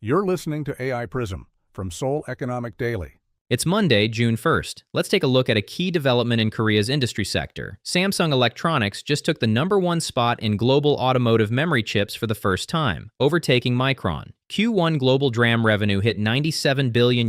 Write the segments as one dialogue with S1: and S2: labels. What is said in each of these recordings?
S1: You're listening to AI Prism from Seoul Economic Daily.
S2: It's Monday, June 1st. Let's take a look at a key development in Korea's industry sector. Samsung Electronics just took the #1 spot in global automotive memory chips for the first time, overtaking Micron. Q1 global DRAM revenue hit $97 billion,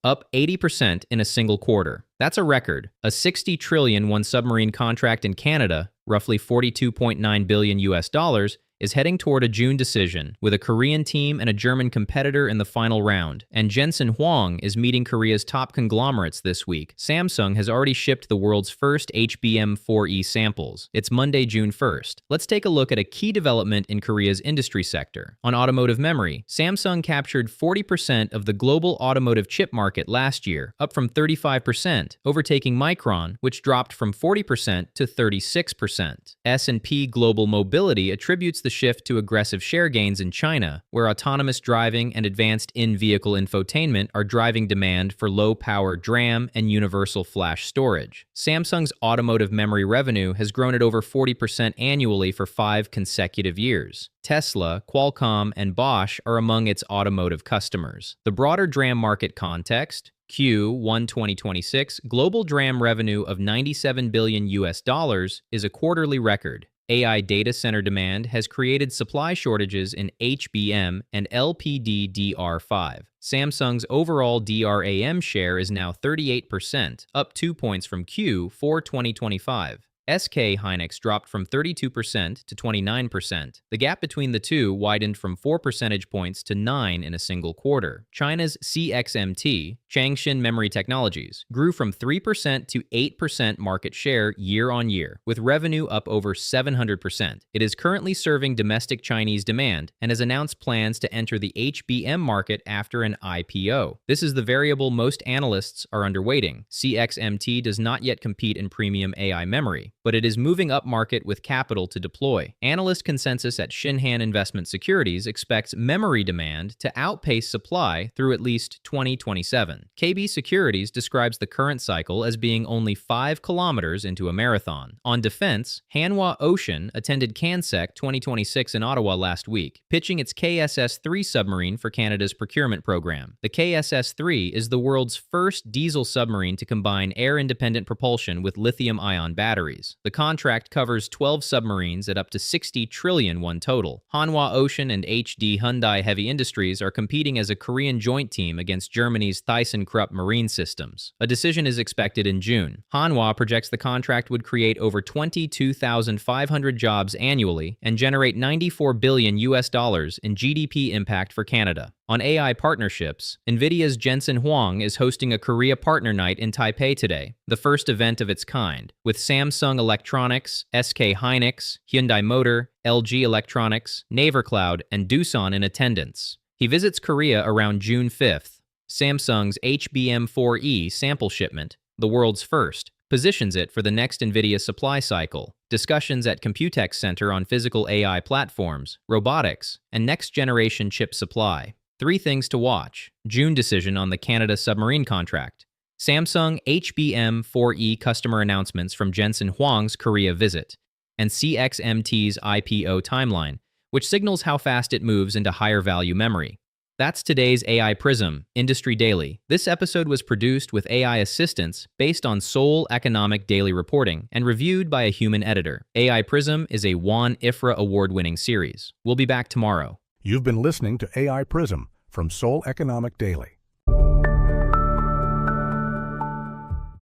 S2: up 80% in a single quarter. That's a record. A $60 trillion won submarine contract in Canada, roughly $42.9 billion, is heading toward a June decision, with a Korean team and a German competitor in the final round. And Jensen Huang is meeting Korea's top conglomerates this week. Samsung has already shipped the world's first HBM4E samples. It's Monday, June 1st. Let's take a look at a key development in Korea's industry sector. On automotive memory, Samsung captured 40% of the global automotive chip market last year, up from 35%, overtaking Micron, which dropped from 40% to 36%. S&P Global Mobility attributes the shift to aggressive share gains in China, where autonomous driving and advanced in-vehicle infotainment are driving demand for low-power DRAM and universal flash storage. Samsung's automotive memory revenue has grown at over 40% annually for 5 consecutive years. Tesla, Qualcomm, and Bosch are among its automotive customers. The broader DRAM market context: Q1 2026 global DRAM revenue of $97 billion is a quarterly record. AI data center demand has created supply shortages in HBM and LPDDR5. Samsung's overall DRAM share is now 38%, up 2 points from Q4 2025. SK Hynix dropped from 32% to 29%. The gap between the two widened from 4 percentage points to 9 in a single quarter. China's CXMT, Changshin Memory Technologies, grew from 3% to 8% market share year on year, with revenue up over 700%. It is currently serving domestic Chinese demand and has announced plans to enter the HBM market after an IPO. This is the variable most analysts are underweighting. CXMT does not yet compete in premium AI memory, but it is moving up market with capital to deploy. Analyst consensus at Shinhan Investment Securities expects memory demand to outpace supply through at least 2027. KB Securities describes the current cycle as being only 5 kilometers into a marathon. On defense, Hanwha Ocean attended CANSEC 2026 in Ottawa last week, pitching its KSS-III submarine for Canada's procurement program. The KSS-III is the world's first diesel submarine to combine air-independent propulsion with lithium-ion batteries. The contract covers 12 submarines at up to $60 trillion won total. Hanwha Ocean and HD Hyundai Heavy Industries are competing as a Korean joint team against Germany's ThyssenKrupp Marine Systems. A decision is expected in June. Hanwha projects the contract would create over 22,500 jobs annually and generate $94 billion in GDP impact for Canada. On AI partnerships, NVIDIA's Jensen Huang is hosting a Korea Partner Night in Taipei today, the first event of its kind, with Samsung Electronics, SK Hynix, Hyundai Motor, LG Electronics, Navercloud, and Doosan in attendance. He visits Korea around June 5th. Samsung's HBM4E sample shipment, the world's first, positions it for the next NVIDIA supply cycle. Discussions at Computex Center on physical AI platforms, robotics, and next-generation chip supply. 3 things to watch: June decision on the Canada submarine contract, Samsung HBM4E customer announcements from Jensen Huang's Korea visit, and CXMT's IPO timeline, which signals how fast it moves into higher-value memory. That's today's AI Prism, Industry Daily. This episode was produced with AI assistance based on Seoul Economic Daily reporting and reviewed by a human editor. AI Prism is a Won-IFRA award-winning series. We'll be back tomorrow.
S1: You've been listening to AI Prism from Seoul Economic Daily.